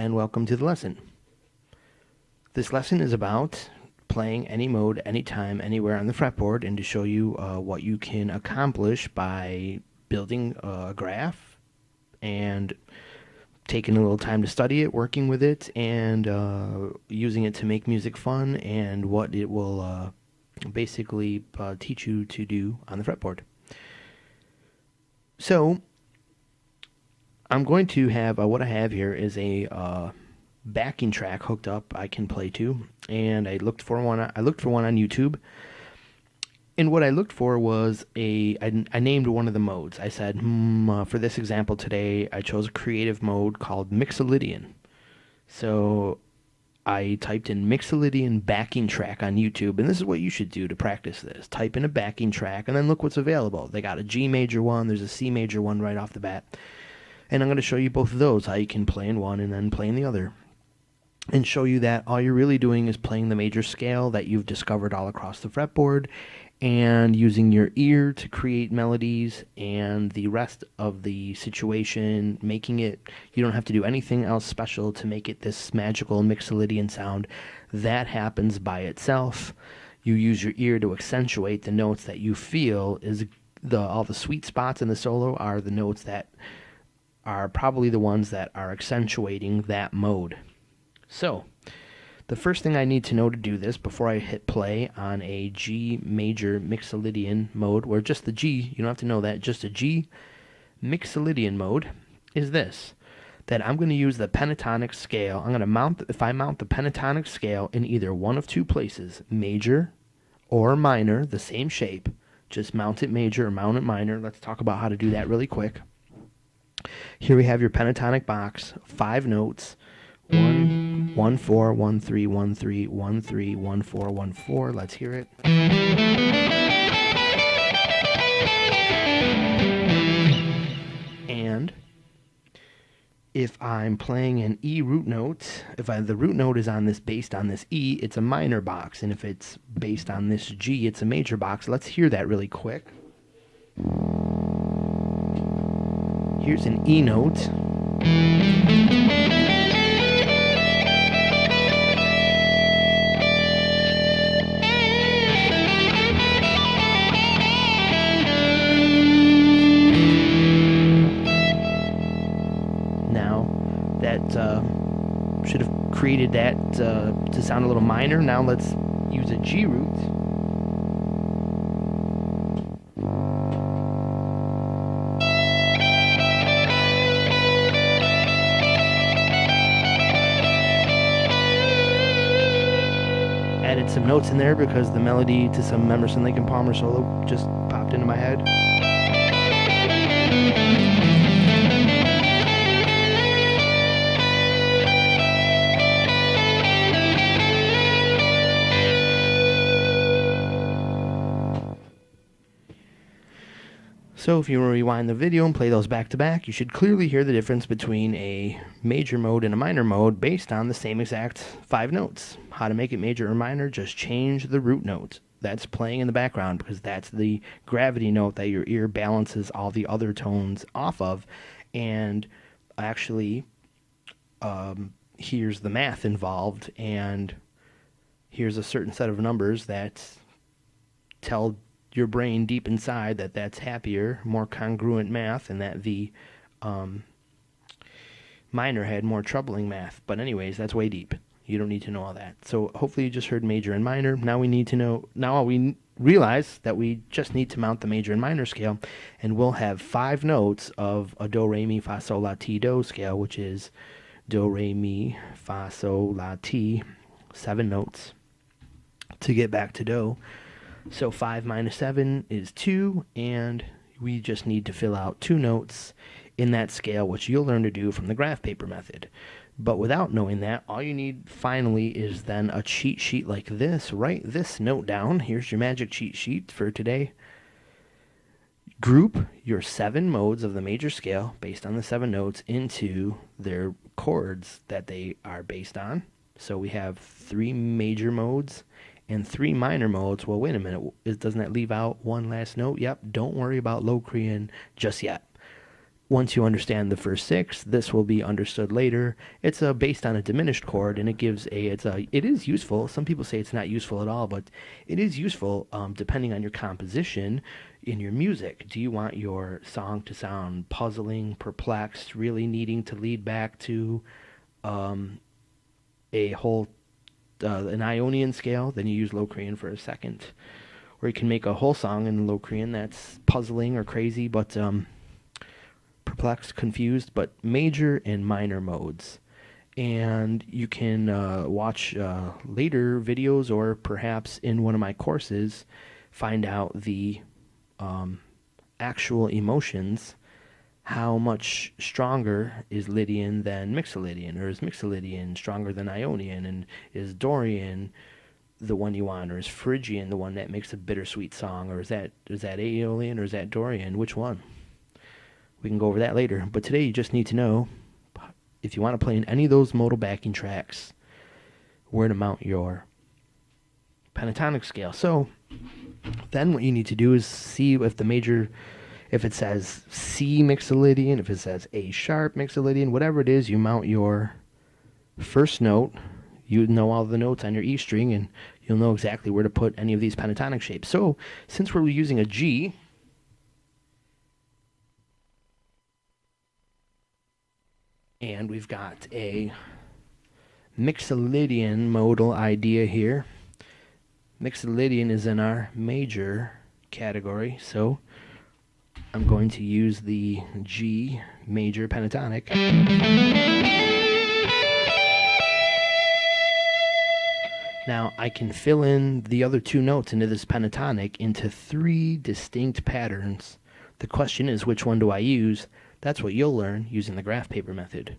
and welcome to the lesson. This lesson is about playing any mode, anytime, anywhere on the fretboard, and to show you what you can accomplish by building a graph and taking a little time to study it, working with it, and using it to make music fun, and what it will basically teach you to do on the fretboard. So I'm going to have, what I have here is a backing track hooked up I can play to, and I looked for one on YouTube, and what I looked for was I named one of the modes. I said, for this example today, I chose a creative mode called mixolydian. So I typed in mixolydian backing track on YouTube, and this is what you should do to practice this. Type in a backing track, and then look what's available. They got a G major one, there's a C major one right off the bat. And I'm going to show you both of those, how you can play in one and then play in the other. And show you that all you're really doing is playing the major scale that you've discovered all across the fretboard and using your ear to create melodies, and the rest of the situation, making it, you don't have to do anything else special to make it this magical mixolydian sound. That happens by itself. You use your ear to accentuate the notes that you feel is all the sweet spots in the solo are the notes that are probably the ones that are accentuating that mode. So, the first thing I need to know to do this before I hit play on a G major mixolydian mode, where just the G, you don't have to know that, just a G mixolydian mode, is this, that I'm going to use the pentatonic scale. I'm going to mount, if I mount the pentatonic scale in either one of two places, major or minor, the same shape, just mount it major or mount it minor. Let's talk about how to do that really quick. Here we have your pentatonic box, 5 notes, 1, 1, 4, 1, 3, 1, 3, 1, 3, 1, 4, 1, 4. Let's hear it. And if I'm playing an E root note, if the root note is based on this E, it's a minor box, and if it's based on this G, it's a major box. Let's hear that really quick. Here's an E note. Now, that should have created that to sound a little minor. Now let's use a G root. Added some notes in there because the melody to some Emerson, Lake and Palmer solo just popped into my head. So if you rewind the video and play those back to back, you should clearly hear the difference between a major mode and a minor mode based on the same exact 5 notes. How to make it major or minor, just change the root note. That's playing in the background because that's the gravity note that your ear balances all the other tones off of, and actually here's the math involved, and here's a certain set of numbers that tell your brain deep inside that that's happier, more congruent math, and that the minor had more troubling math. But anyways, that's way deep. You don't need to know all that. So hopefully you just heard major and minor. Now we need to know, now we realize that we just need to mount the major and minor scale, and we'll have 5 notes of a do, re, mi, fa, sol, la, ti, do scale, which is do, re, mi, fa, sol, la, ti, 7 notes to get back to do. So 5 minus 7 is 2, and we just need to fill out 2 notes in that scale, which you'll learn to do from the graph paper method. But without knowing that, all you need finally is then a cheat sheet like this. Write this note down. Here's your magic cheat sheet for today. Group your 7 modes of the major scale based on the 7 notes into their chords that they are based on. So we have 3 major modes and 3 minor modes. Well, wait a minute, doesn't that leave out one last note? Yep, don't worry about Locrian just yet. once you understand the first 6, this will be understood later. It's based on a diminished chord, and it gives it is useful. Some people say it's not useful at all, but it is useful depending on your composition in your music. Do you want your song to sound puzzling, perplexed, really needing to lead back to a whole an Ionian scale? Then you use Locrian for a second. Or you can make a whole song in Locrian that's puzzling or crazy, but perplexed, confused, but major and minor modes. And you can watch later videos, or perhaps in one of my courses, find out the actual emotions. How much stronger is Lydian than Mixolydian, or is Mixolydian stronger than Ionian, and is Dorian the one you want, or is Phrygian the one that makes a bittersweet song, or is that Aeolian, or is that Dorian? Which one? We can go over that later, but today you just need to know, if you want to play in any of those modal backing tracks, where to mount your pentatonic scale. So then what you need to do is see if the major, if it says C mixolydian, if it says A sharp mixolydian, whatever it is, you mount your first note. You know all the notes on your E string, and you'll know exactly where to put any of these pentatonic shapes. So since we're using a G, and we've got a mixolydian modal idea here. Mixolydian is in our major category, so I'm going to use the G major pentatonic. Now I can fill in the other 2 notes into this pentatonic into 3 distinct patterns. The question is, which one do I use? That's what you'll learn using the graph paper method,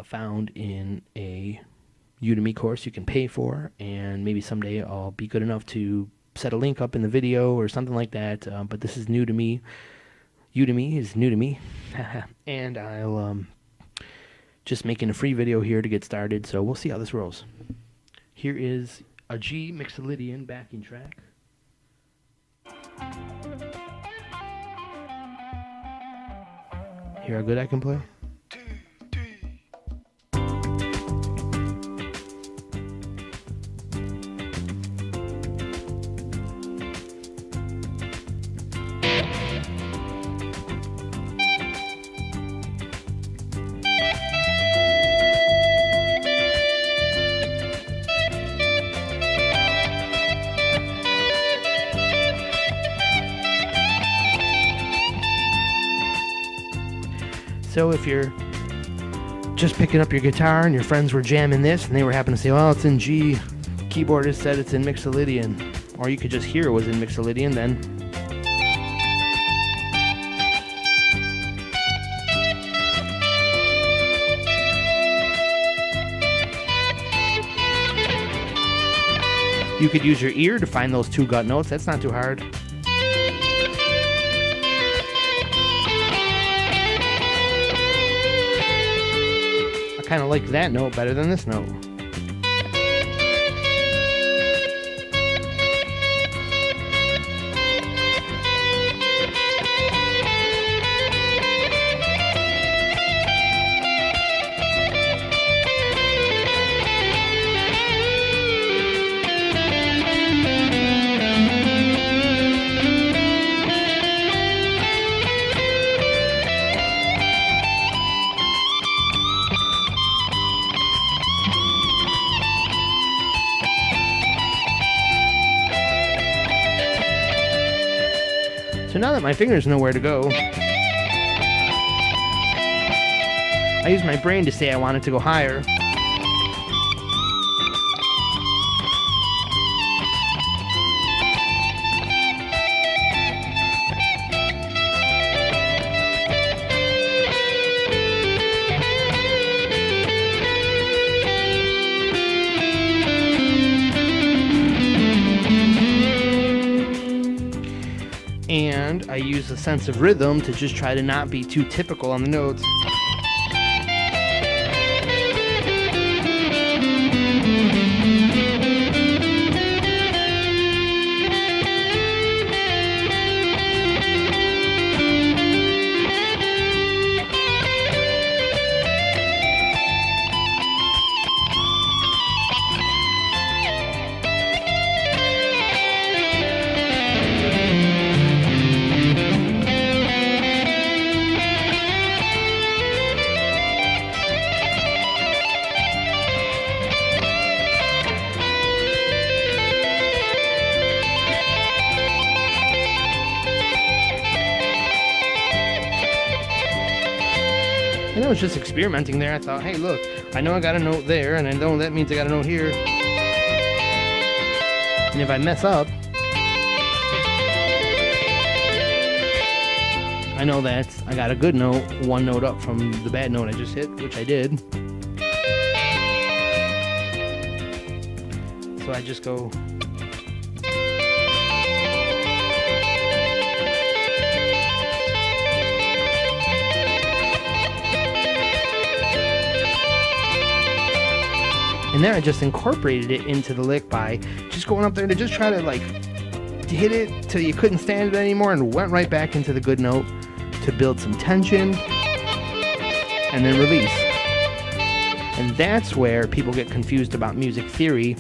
found in a Udemy course you can pay for, and maybe someday I'll be good enough to set a link up in the video or something like that, but this is new to me. Udemy is new to me, and I'll just making a free video here to get started, so we'll see how this rolls. Here is a G mixolydian backing track. Hear how good I can play? So if you're just picking up your guitar and your friends were jamming this and they were happening to say, well, it's in G, keyboardist said it's in mixolydian, or you could just hear it was in mixolydian, then you could use your ear to find those 2 gut notes. That's not too hard. I kind of like that note better than this note. So now that my fingers know where to go, I use my brain to say I want it to go higher. And I use a sense of rhythm to just try to not be too typical on the notes. And I was just experimenting there. I thought, hey, look, I know I got a note there, and I know that means I got a note here. And if I mess up, I know that I got a good note, one note up from the bad note I just hit, which I did. So I just go. And then I just incorporated it into the lick by just going up there to just try to like hit it till you couldn't stand it anymore, and went right back into the good note to build some tension and then release. And that's where people get confused about music theory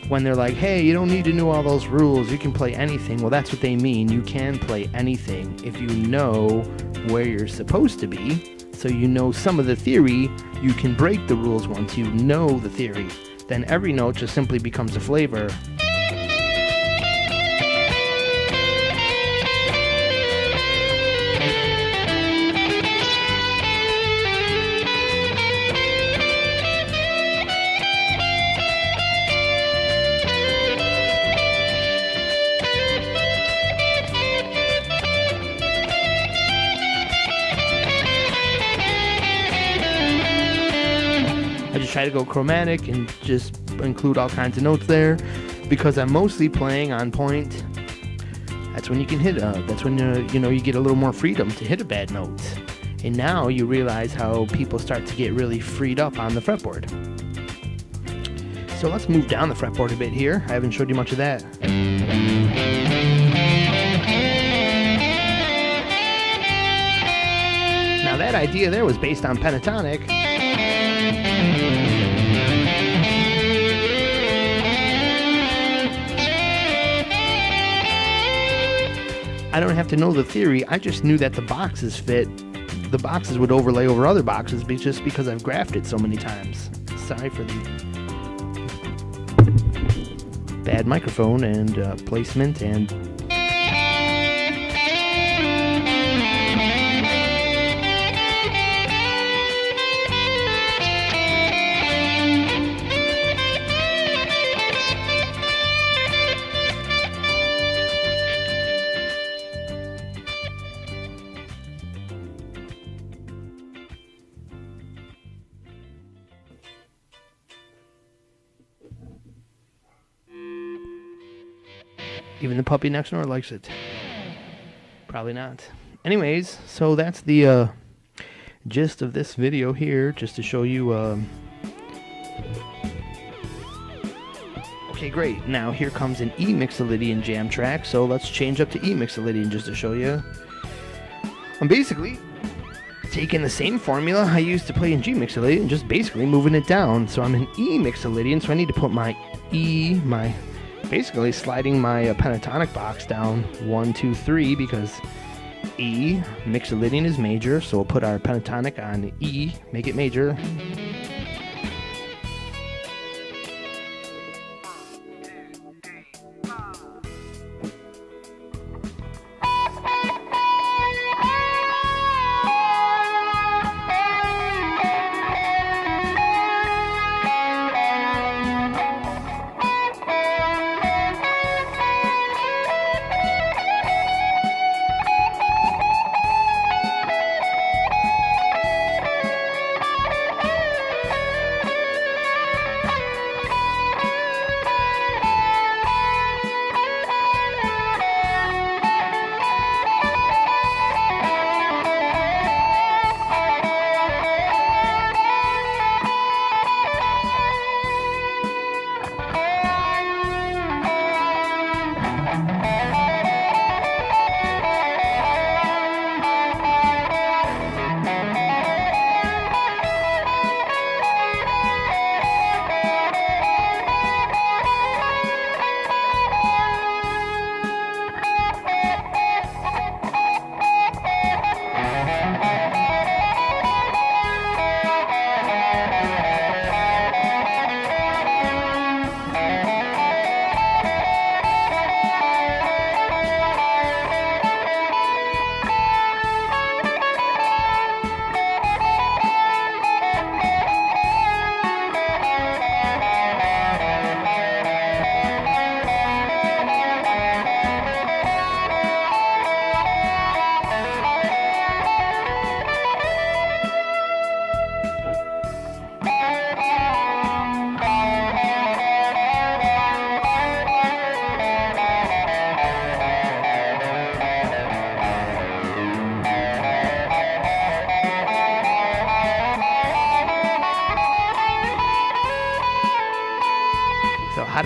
when they're like, hey, you don't need to know all those rules, you can play anything. Well, that's what they mean. You can play anything if you know where you're supposed to be. So you know some of the theory, you can break the rules once you know the theory. Then every note just simply becomes a flavor. Try to go chromatic and just include all kinds of notes there, because I'm mostly playing on point. That's when you can hit that's when you get a little more freedom to hit a bad note. And now you realize how people start to get really freed up on the fretboard. So let's move down the fretboard a bit here. I haven't showed you much of that. Now that idea there was based on Pentatonic. I don't have to know the theory, I just knew that the boxes fit. The boxes would overlay over other boxes just because I've graphed it so many times. Sorry for the bad microphone and placement and... Even the puppy next door likes it. Probably not. Anyways, so that's the gist of this video here, just to show you... Okay, great. Now here comes an E mixolydian jam track, so let's change up to E mixolydian just to show you. I'm basically taking the same formula I used to play in G mixolydian, just basically moving it down. So I'm in E mixolydian, so I need to put my E, basically sliding my pentatonic box down 1, 2, 3, because E mixolydian is major, so we'll put our pentatonic on E, make it major.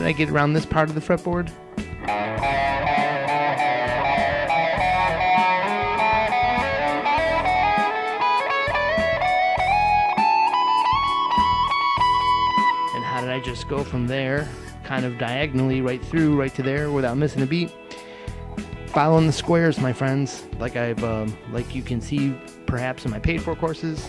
did I get around this part of the fretboard? And how did I just go from there, kind of diagonally right through, right to there without missing a beat? Following the squares, my friends, like like you can see perhaps in my paid for courses.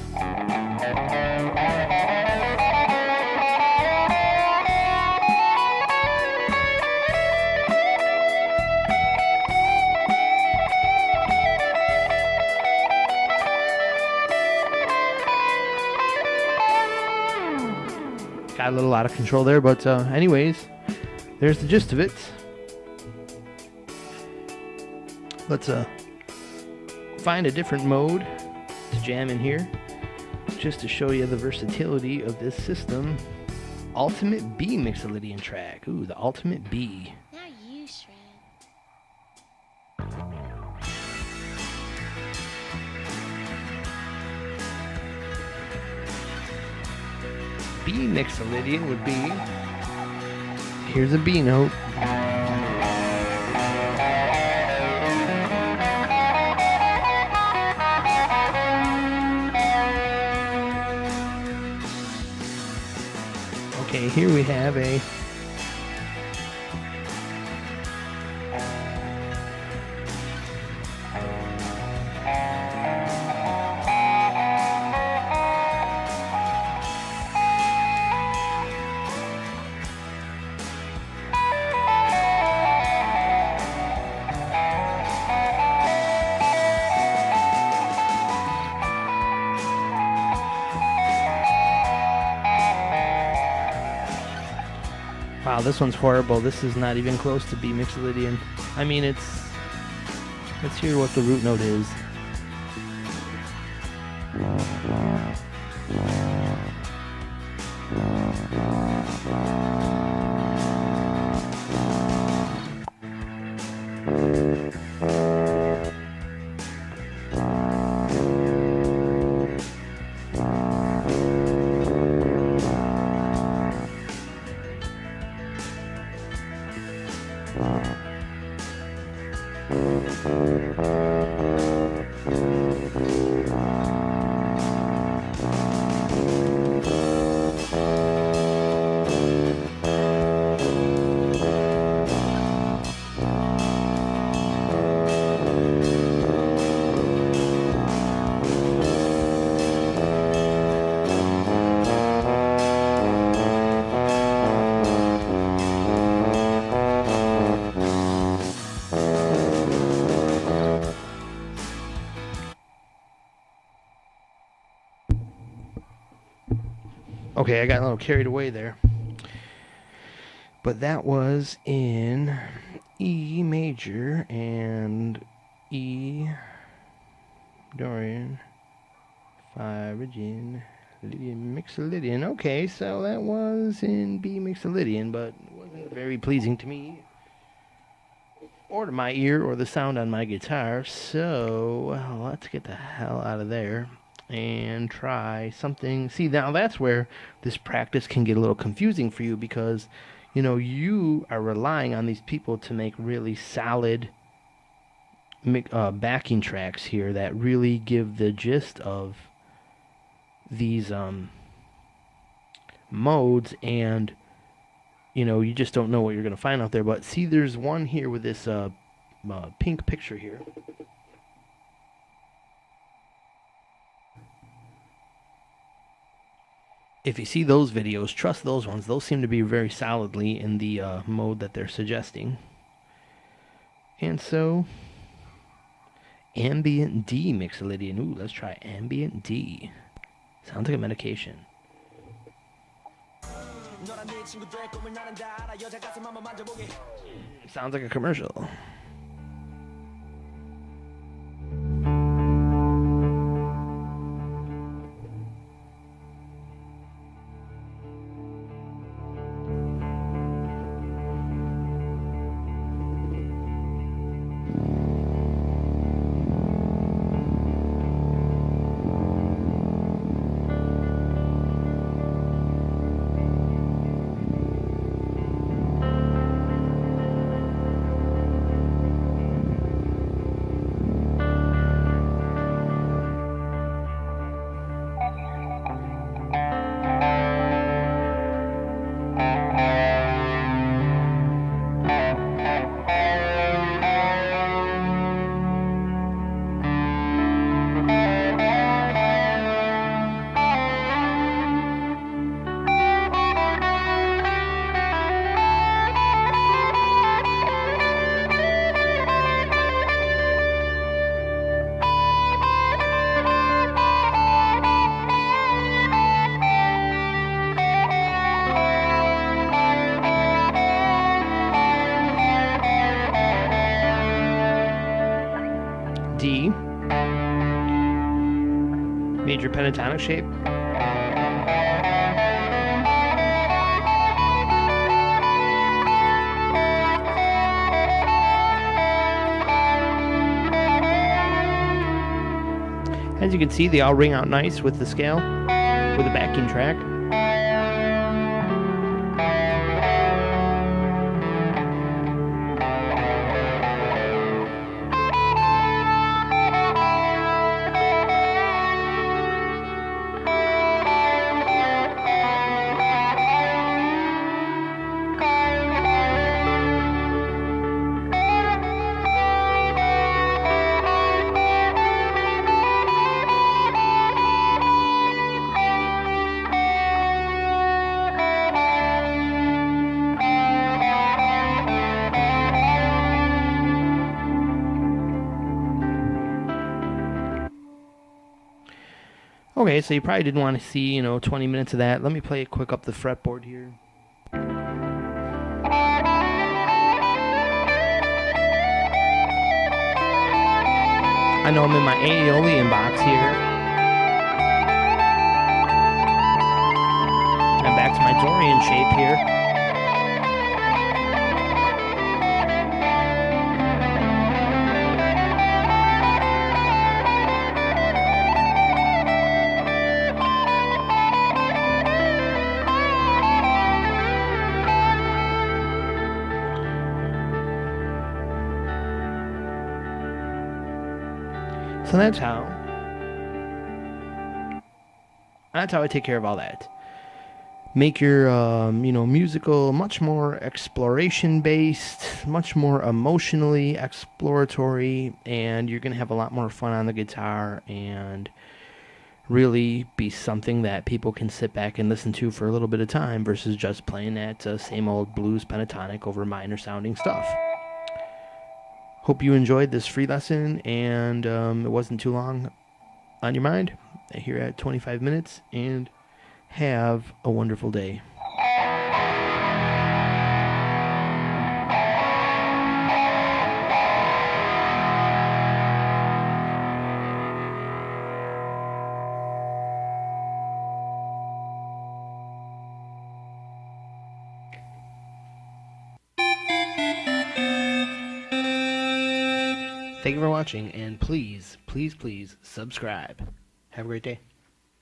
Got a little out of control there, but anyways, there's the gist of it. Let's find a different mode to jam in here, just to show you the versatility of this system. Ultimate B mixolydian track. Ooh, the Ultimate B. Now you shred. B mixolydian would be, here's a B note. Okay, here we have a wow, this one's horrible. This is not even close to B mixolydian. I mean, let's hear what the root note is. Okay, I got a little carried away there. But that was in E major and E Dorian, Phrygian, Lydian, mixolydian. Okay, so that was in B mixolydian, but wasn't very pleasing to me, or to my ear, or the sound on my guitar. So, well, let's get the hell out of there and try something. See, now that's where this practice can get a little confusing for you, because you know you are relying on these people to make really solid backing tracks here that really give the gist of these modes, and you know you just don't know what you're going to find out there. But see, there's one here with this pink picture here. If you see those videos, trust those ones. Those seem to be very solidly in the mode that they're suggesting. And so, ambient D mixolydian. Ooh, let's try ambient D. Sounds like a medication. Sounds like a commercial. D, major pentatonic shape. As you can see, they all ring out nice with the scale, with a backing track. Okay, so you probably didn't want to see, 20 minutes of that. Let me play it quick up the fretboard here. I know I'm in my aeolian box here. And back to my Dorian shape here. So that's how I take care of all that. Make your musical much more exploration based, much more emotionally exploratory, and you're gonna have a lot more fun on the guitar and really be something that people can sit back and listen to for a little bit of time versus just playing that same old blues pentatonic over minor sounding stuff. Hope you enjoyed this free lesson, and it wasn't too long on your mind. Here at 25 minutes, and have a wonderful day. Thank you for watching, and please, please, please subscribe. Have a great day.